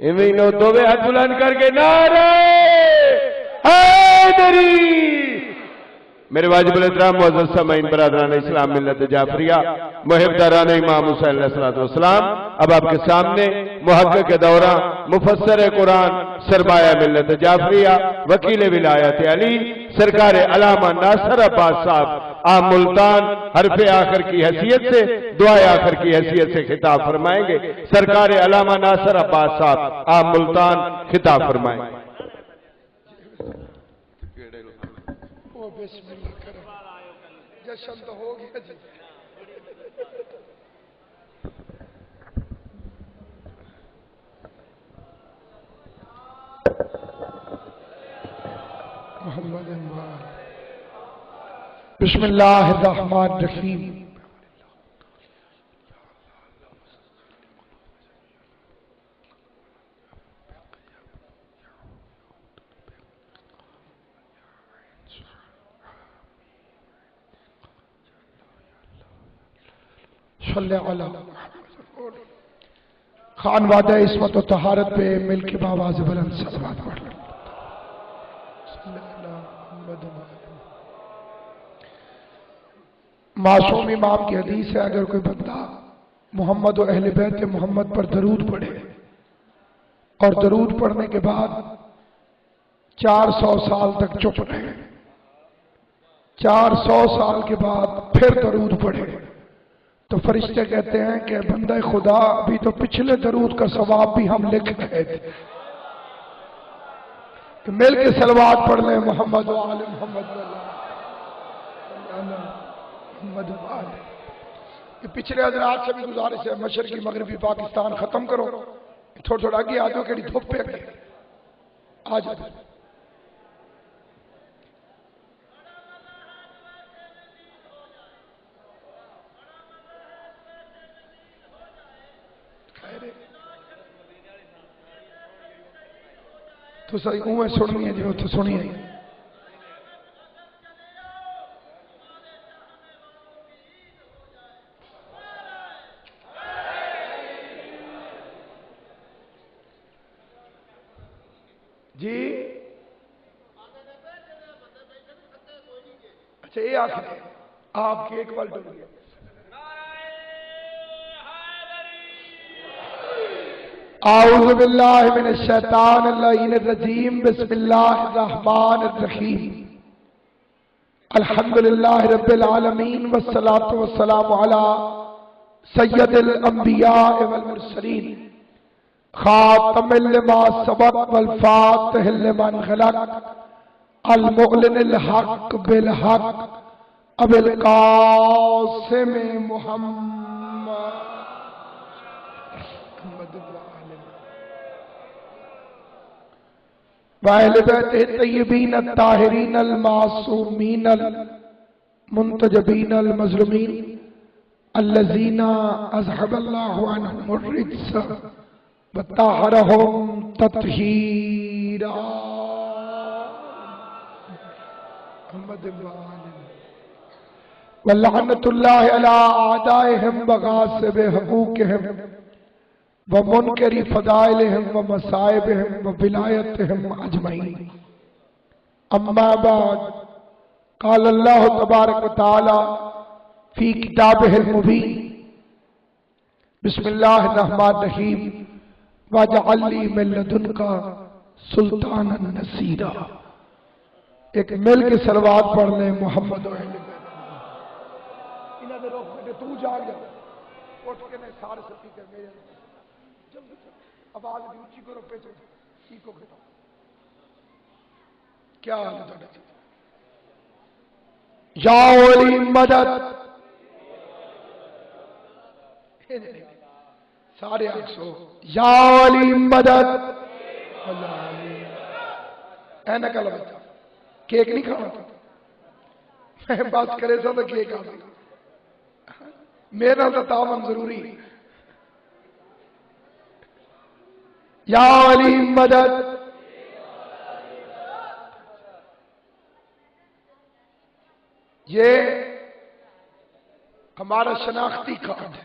ایویں دوویں ہاتھ بلند کر کے نعرہ حیدری۔ میرے واجب الاحترام معزز سامعین برادران اسلام ملت جعفریہ محب داران امام حسین علیہ السلام، اب آپ کے سامنے محقق دورہ مفسر قرآن سرمایہ ملت جعفریہ وکیل ولایت علی سرکار علامہ ناصر عباس صاحب آپ ملتان حرف آخر کی حیثیت سے دعائے آخر کی حیثیت سے خطاب فرمائیں گے۔ سرکار علامہ ناصر عباس صاحب آپ ملتان خطاب فرمائیں گے۔ بسم اللہ کرم جشن تو ہو گیا جی۔ محمد بسم اللہ الرحمن الرحیم۔ صلی اللہ خان وعدہ عصمت و طہارت پہ مل کے باواز بلند صلوات پڑھ لیں۔ معصوم امام کی حدیث ہے، اگر کوئی بندہ محمد و اہل بیت محمد پر درود پڑھے اور درود پڑھنے کے بعد 400 سال تک چپ رہے، 400 سال کے بعد پھر درود پڑھے، تو فرشتے کہتے ہیں کہ بندہ خدا ابھی تو پچھلے درود کا ثواب بھی ہم لکھ رہے تھے، کہ مل کے صلوات پڑھ لیں محمد و آل محمد محمد و آل۔ یہ پچھلے حضرات سے بھی گزارش ہے، مشرقی مغربی پاکستان ختم کرو، تھوڑا تھوڑا آگے آ جاؤ، کہ دھوپ پہ آگے آ جاؤ۔ تو صحیح اوہ سننی ہے جو تو سنی ہے۔ جی اچھا یہ آخر ہے آپ کی ایک بار ڈر گیا۔ اعوذ باللہ من الشیطان اللعین الرجیم، بسم اللہ الرحمن الرحیم، الحمدللہ رب العالمین والصلاة والسلام علی سید الانبیاء والمرسلین، خاتم لما سبق والفاتح لمن خلق، المعلن الحق بالحق، ابو القاسم محمد وَأَهْلِ بَيْتِهِ الطَّيِّبِينَ الطَّاهِرِينَ الْمَعْصُومِينَ الْمُنْتَجَبِينَ الْمَظْلُومِينَ الَّذِينَ أَذْهَبَ اللَّهُ عَنْهُمُ الرِّجْسَ وَطَهَّرَهُمْ تَطْهِيرًا۔ وَلَعْنَةُ اللَّهِ عَلَىٰ أَعْدَائِهِمْ وَغَاصِبِ حُقُوقِهِمْ ومنکر فضائلہم ومصائبہم وولایتہم اجمعین۔ اما بعد، قال اللہ تبارک وتعالی فی کتابہ المبین، بسم اللہ الرحمن الرحیم، واجعل لی من لدنک سلطانا نصیرا۔ ایک مل کے صلوات پڑھ لیں محمد و اہل بیت۔ انہاں دے روک بیٹے تو جا گیا اٹھ کے نے سارے سپی کر میرے آواز بھی اونچی کرو، پیچھے ٹھیک ہو گیا۔ کیا حال ہے تھوڑا؟ یا ولی مدد، سارے آنکھوں یا ولی مدد۔ اینا کہا بچہ کیک نہیں کھانا تھا، میں بات کرے سا تو کیک آ گئی، میرا تو تعاون ضروری ہے۔ یا علی مدد، یہ ہمارا شناختی کارڈ ہے۔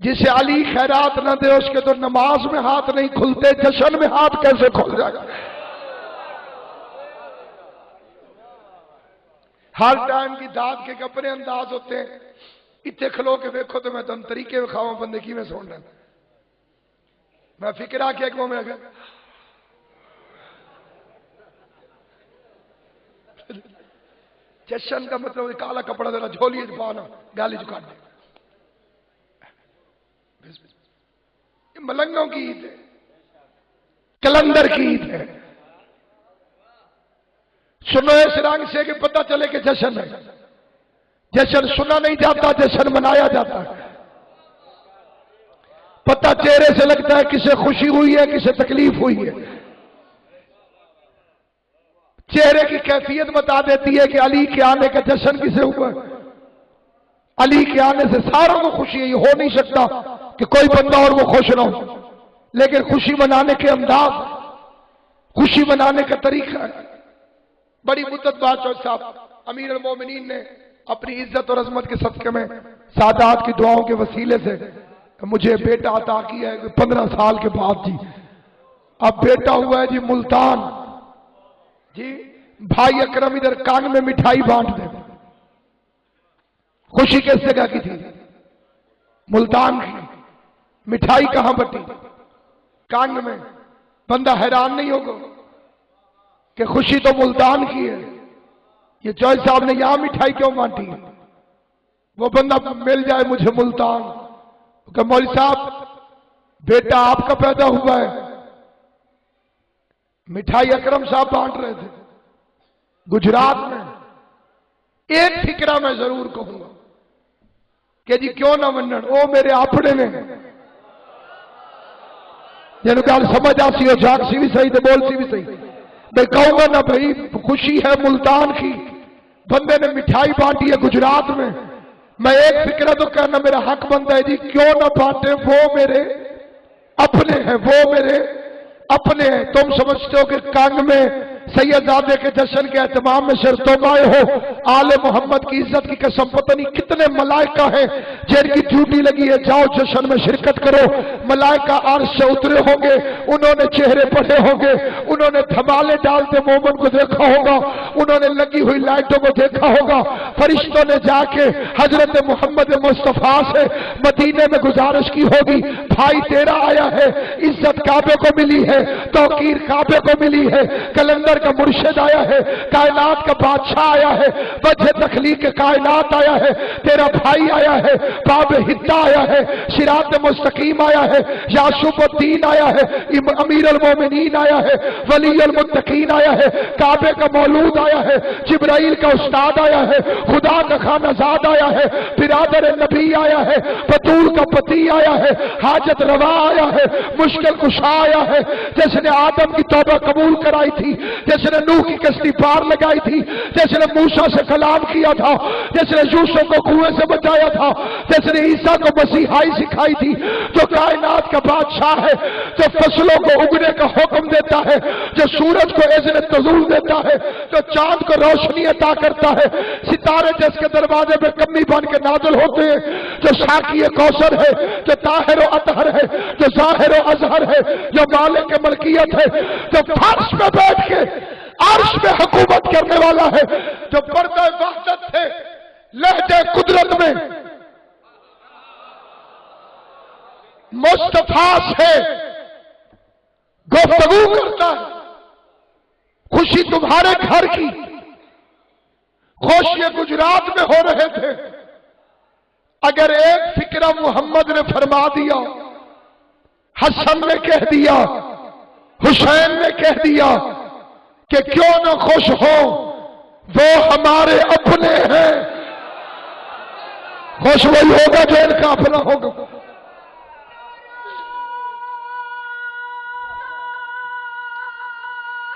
جسے علی خیرات نہ دے اس کے تو نماز میں ہاتھ نہیں کھلتے، جشن میں ہاتھ کیسے کھل جائے گا؟ ہر ٹائم کی داد کے کپڑے انداز ہوتے ہیں، اتنے کھلو کے دیکھو تو میں تم طریقے کھاؤں بندے کی میں سن رہا میں فکر آ کے ایک میں اگر جشن کا مطلب کالا کپڑا ذرا جھولی پانا گالی چکا دے، یہ ملنگوں کی عید ہے، کلندر کی عید ہے۔ سنو اس رنگ سے کہ پتہ چلے کہ جشن ہے، جشن سنا نہیں جاتا، جشن منایا جاتا ہے۔ پتہ چہرے سے لگتا ہے کسے خوشی ہوئی ہے کسے تکلیف ہوئی ہے، چہرے کی کیفیت بتا دیتی ہے کہ علی کے آنے کا جشن کسے ہوا ہے۔ علی کے آنے سے ساروں کو خوشی ہے، یہ ہو نہیں سکتا کہ کوئی بندہ اور وہ خوش نہ ہو، لیکن خوشی منانے کے انداز، خوشی منانے کا طریقہ ہے۔ بڑی مدت بعد چوہدری صاحب امیر المومنین نے اپنی عزت اور عظمت کے صدقے میں سادات کی دعاؤں کے وسیلے سے مجھے بیٹا عطا کیا ہے 15 سال کے بعد۔ جی اب بیٹا ہوا ہے جی ملتان، جی بھائی اکرم ادھر کان میں مٹھائی بانٹ دے۔ خوشی کس جگہ کی تھی؟ ملتان کی۔ مٹھائی کہاں بٹی؟ کان میں۔ بندہ حیران نہیں ہوگا کہ خوشی تو ملتان کی ہے، یہ چوہدری صاحب نے یہاں مٹھائی کیوں بانٹی؟ وہ بندہ مل جائے مجھے ملتان کہ مولوی صاحب بیٹا آپ کا پیدا ہوا ہے، مٹھائی اکرم صاحب بانٹ رہے تھے گجرات میں۔ ایک فکرہ میں ضرور کہوں گا کہ جی کیوں نہ منن، او میرے اپنے نے جنہوں گل سمجھ آسی ہو، جاگ سی بھی صحیح تو بول سی بھی صحیح۔ میں کہوں گا نا بھائی خوشی ہے ملتان کی، بندے نے مٹھائی بانٹی ہے گجرات میں، میں ایک فکرہ تو کہنا میرا حق بنتا ہے جی کیوں نہ بانٹے، وہ میرے اپنے ہیں، وہ میرے اپنے ہیں۔ تم سمجھتے ہو کہ کانگ میں سیدزادے کے جشن کے اہتمام میں شر تم آئے ہو، آل محمد کی عزت کی قسم پتہ نہیں کتنے ملائکہ ہیں جن کی ڈیوٹی لگی ہے جاؤ جشن میں شرکت کرو۔ ملائکہ عرش سے اترے ہوں گے، انہوں نے چہرے پڑھے ہوں گے، انہوں نے دھمالے ڈالتے مومن کو دیکھا ہوگا، انہوں نے لگی ہوئی لائٹوں کو دیکھا ہوگا۔ فرشتوں نے جا کے حضرت محمد مصطفیٰ سے مدینے میں گزارش کی ہوگی بھائی تیرا آیا ہے، عزت کعبے کو ملی ہے، توقیر کعبے کو ملی ہے، کلندر کا مرشد آیا ہے، کائنات کا بادشاہ آیا ہے، وجہ تخلیق کائنات آیا ہے، تیرا بھائی آیا ہے، باب ہدہ آیا ہے، صراط مستقیم آیا ہے، یعقوب الدین آیا ہے، امیر المومنین آیا ہے، ولی المتقین آیا ہے، کعبے کا مولود آیا ہے، جبرائیل کا استاد آیا ہے، خدا کا خانہ زاد آیا ہے، برادر نبی آیا ہے، بطول کا پتی آیا ہے، حاجت روا آیا ہے، مشکل کشا آیا ہے، جس نے آدم کی توبہ قبول کرائی تھی، جس نے نوح کی کشتی پار لگائی تھی، جس نے موسیٰ سے کلام کیا تھا، جس نے یوسف کو کنویں سے بچایا تھا، جس نے عیسیٰ کو مسیحائی سکھائی تھی، جو کائنات کا بادشاہ ہے، جو فصلوں کو اگنے کا حکم دیتا ہے، جو سورج کو اذن طلوع دیتا ہے، جو چاند کو روشنی عطا کرتا ہے، ستارے جس کے دروازے پہ کمی بن کے نازل ہوتے ہیں، جو ساقی کوثر ہے، جو طاہر و اطہر ہے، جو ظاہر و اظہر ہے، جو مالک ملکیت ہے، جو فرش میں بیٹھ کے عرش میں حکومت کرنے والا ہے، جو پردہ وحدت سے لہجہ قدرت میں مصطفیٰ سے گفتگو کرتا ہے۔ خوشی تمہارے گھر کی، خوشی گجرات میں ہو رہے تھے، اگر ایک فکرہ محمد نے فرما دیا، حسن نے کہہ دیا، حسین نے کہہ دیا کہ کیوں نہ خوش ہو، وہ ہمارے اپنے ہیں، خوش وہی ہوگا جو ان کا اپنا ہوگا۔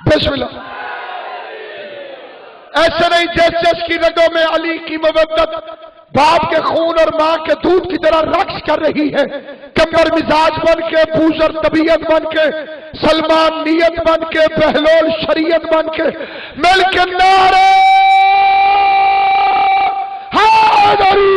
بسم اللہ۔ ایسے نہیں جس کی رگوں میں علی کی مودت باپ کے خون اور ماں کے دودھ کی طرح رقص کر رہی ہے، کمر مزاج بن کے، بوزر طبیعت بن کے، سلمان نیت بن کے، بہلول شریعت بن کے، مل کے نعرے حیدری،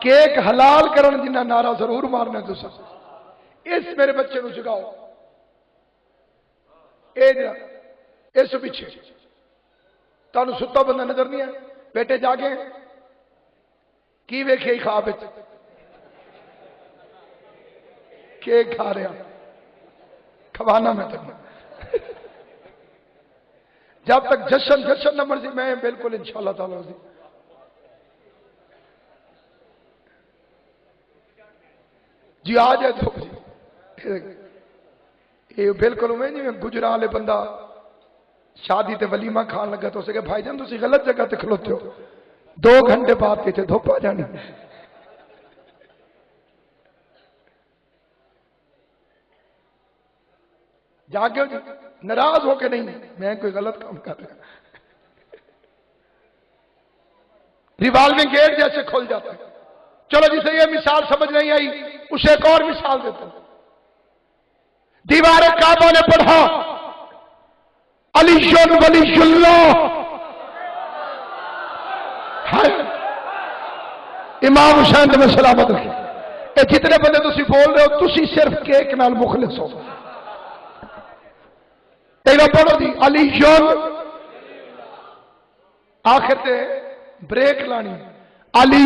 کیک حلال کرن جنہ نعرہ ضرور مارنا تسا اس میرے بچے نو جگاؤ اے جا اس پیچھے تانوں ستا بندہ نظر نہیں ہے بیٹے جاگے کی ویکھے خواب وچ کیک کھا رہا کھوانا میں تک جب تک جشن نہ مرضی میں بالکل انشاءاللہ تعالی جی آ جائے تو جی یہ بالکل میں جی گجرا والے بندہ شادی تے ولیمہ کھان لگا تو اسے کہ بھائی جان تسی غلط جگہ تے کھلوتے ہو 2 گھنٹے بعد پیچھے دھوپ آ جانی جاگے جی ناراض ہو کے نہیں میں کوئی غلط کام کر رہا ریوالونگ گیٹ جیسے کھل جاتا ہے چلو جسے یہ مثال سمجھ نہیں آئی اسے ایک اور مثال دیتا ہوں دیوار کعبہ نے پڑھا علی ولی اللہ امام حسین میں سلامت رکھے یہ جتنے بندے تسی بول رہے ہو تسی صرف کیک نال مخلص ہو پڑھو جی علی آخر تے بریک لانی علی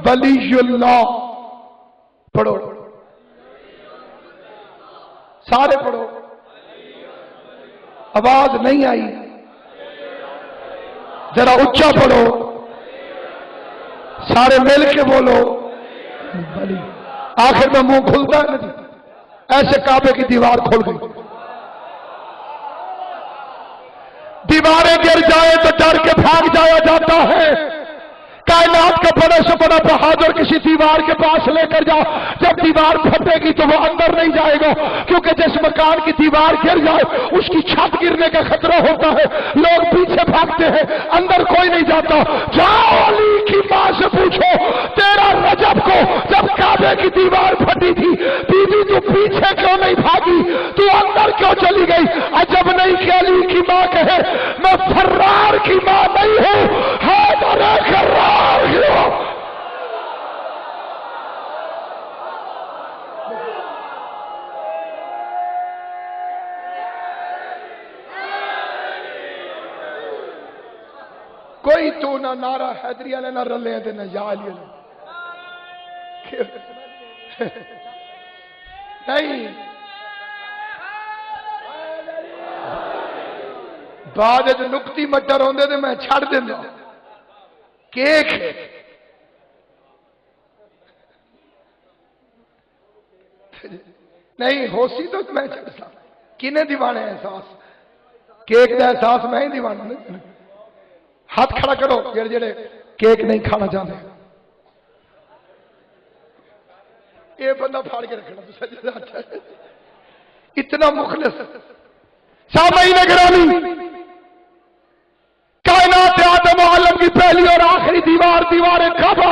ولی اللہ پڑھو سارے پڑھو آواز نہیں آئی ذرا اچھا پڑھو سارے مل کے بولو ولی آخر میں منہ کھلتا ہے نا ایسے کعبے کی دیوار کھل گئی دیواریں گر جائے تو ڈر کے بھاگ جایا جاتا ہے کائنات کا بڑے سے بڑا بہادر کسی دیوار کے پاس لے کر جاؤ جب دیوار پھٹے گی تو وہ اندر نہیں جائے گا کیونکہ جس مکان کی دیوار گر جائے اس کی چھت گرنے کا خطرہ ہوتا ہے لوگ پیچھے بھاگتے ہیں اندر کوئی نہیں جاتا جاؤ علی کی ماں سے پوچھو تیرا رجب کو جب کعبے کی دیوار پھٹی تھی بیوی تو پیچھے کیوں نہیں بھاگی تو اندر کیوں چلی گئی عجب نہیں کہ علی کی ماں کہے میں فرار کی ماں نہیں ہوں کوئی تو نہ نعرہ حیدری والے نہ رلے تے نہ یا علی نہیں بعد نکتی مٹر ہوندے تے میں چھڑ دیندا کیک نہیں ہو سی تو میں چڑھتا کنے دیوانے احساس کیک کا احساس میں ہی دیوانا ہاتھ کھڑا کرو جڑے جڑے کیک نہیں کھانا چاہتے یہ بندہ پھاڑ کے رکھنا اتنا مخلص سامعین گرامی کائنات آدم و عالم کی پہلی اور آخری دیوار کعبہ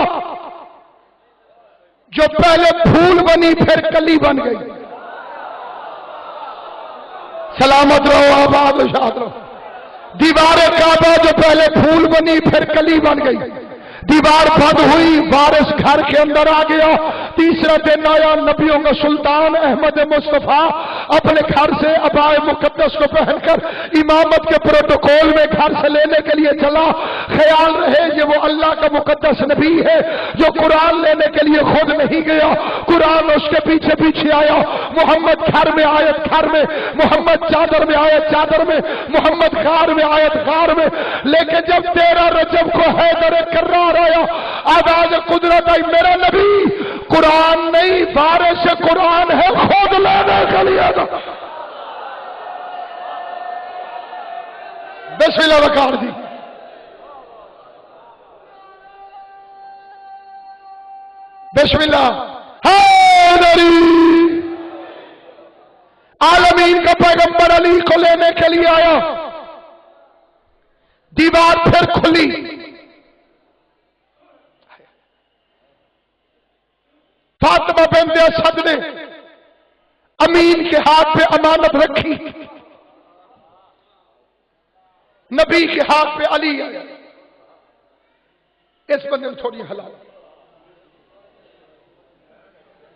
جو پہلے پھول بنی پھر کلی بن گئی سلامت رہو آباد و شاد رہو دیوار کعبہ جو پہلے پھول بنی پھر کلی بن گئی دیوار بند ہوئی وارث گھر کے اندر آ گیا تیسرا دن آیا نبیوں کا سلطان احمد مصطفیٰ اپنے گھر سے عبائے مقدس کو پہن کر امامت کے پروٹوکول میں گھر سے لینے کے لیے چلا خیال رہے یہ وہ اللہ کا مقدس نبی ہے جو قرآن لینے کے لیے خود نہیں گیا قرآن اس کے پیچھے پیچھے آیا محمد گھر میں آیت گھر میں محمد چادر میں آیت چادر میں محمد غار میں آیت غار میں لیکن جب 13 رجب کو حیدر کرار آیا آواز قدرت آئی میرا نبی قرآن نہیں وارث قرآن ہے خود لینے کے لیے بسم اللہ وقار دی بسم اللہ حیدری عالمین کا پیغمبر علی کو لینے کے لیے آیا دیوار پھر کھلی فاطمہ بنت اسد نے امین کے ہاتھ پہ امانت رکھی نبی کے ہاتھ پہ علی آیا اس بندے میں تھوڑی حلال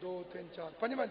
2 3 4 5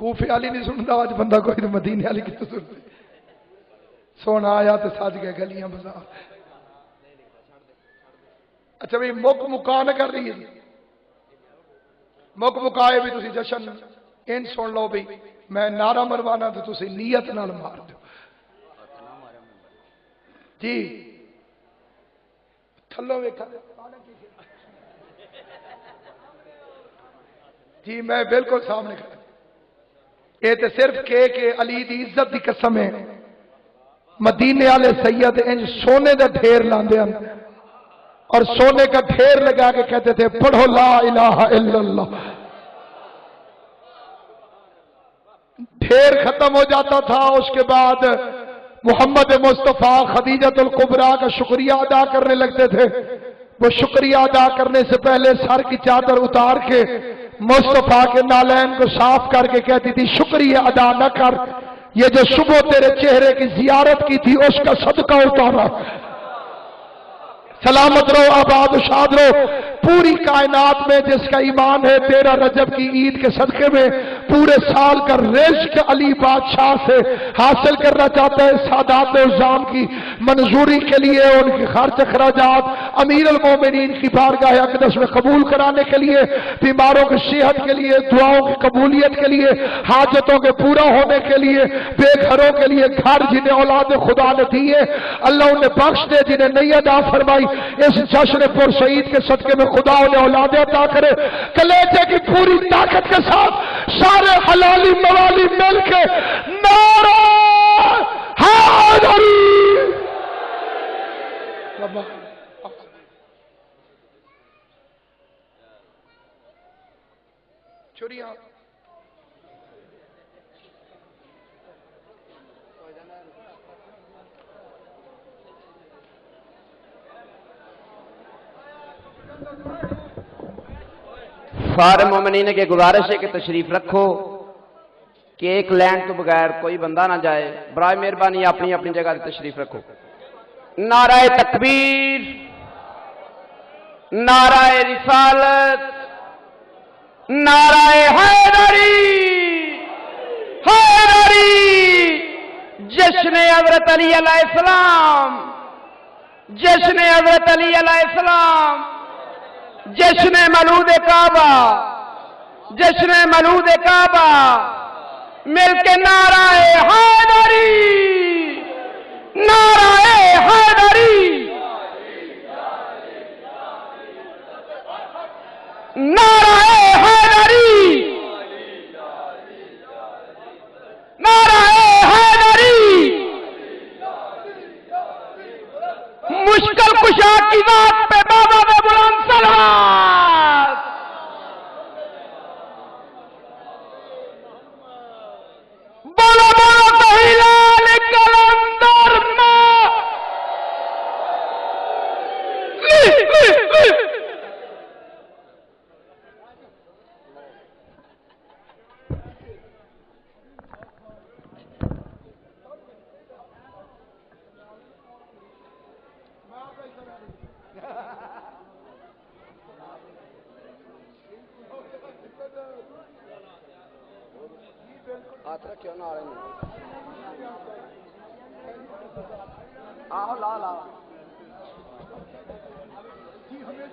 کوفے والی نہیں سنتا اج بندہ کوئی تو مدینے والی کتوں سنتے سونا آیا تو سج گئے گلیاں بازار اچھا بھائی مک مکا نہ کر رہی ہے مک مکائے بھی تسی جشن ان سن لو بھائی میں نعرہ مروانا تو تسی نیت نال مار دو جی تھلو ویکھا جی میں بالکل سامنے کھڑا یہ تو صرف کہ علی دی عزت دی قسم ہے مدینے والے سید انج سونے کا ڈھیر لاندے ہیں اور سونے کا ڈھیر لگا کے کہتے تھے پڑھو لا الہ الا اللہ ڈھیر ختم ہو جاتا تھا اس کے بعد محمد مصطفیٰ خدیجۃ الکبریٰ کا شکریہ ادا کرنے لگتے تھے وہ شکریہ ادا کرنے سے پہلے سر کی چادر اتار کے مصطفیٰ کے نالین کو صاف کر کے کہتی تھی شکریہ ادا نہ کر یہ جو صبح تیرے چہرے کی زیارت کی تھی اس کا صدقہ اتارا سلامت رہو آباد و شاد رہو پوری کائنات میں جس کا ایمان ہے 13 رجب کی عید کے صدقے میں پورے سال کا رزق علی بادشاہ سے حاصل کرنا چاہتا ہے سادات الزام کی منظوری کے لیے ان کے خرچ اخراجات امیر المومنین کی بارگاہ اقدس میں قبول کرانے کے لیے بیماروں کی صحت کے لیے دعاؤں کی قبولیت کے لیے حاجتوں کے پورا ہونے کے لیے بے گھروں کے لیے گھر جنہیں اولاد خدا نے دیے اللہ انہیں بخش دے جنہیں نہیں ادا فرمائی اس جشن پر سعید کے صدقے میں خدا انہیں اولادیں عطا کرے کلیجے کی پوری طاقت کے ساتھ سارے حلالی موالی مل کے نعرہ حیدری چوریاں سارے مومنین کی گزارش ہے کہ تشریف رکھو کہ ایک لائن تو بغیر کوئی بندہ نہ جائے برائے مہربانی اپنی اپنی جگہ تشریف رکھو نعرہ تکبیر نعرہ رسالت نعرہ حیدری حیدری جشن حضرت علی علیہ السلام جشن حضرت علی علیہ السلام جشن مولود کعبہ جشن مولود کعبہ مل کے نعرہ حیدری نعرہ حیدری نعرہ حیدری نعرہ حیدری مشکل کشا کی بات پہ بابا میں بلند سلام بولو بولو تو ہلال کلندر ہاتھ رکھو نہ آہو لا لا جی ہمیں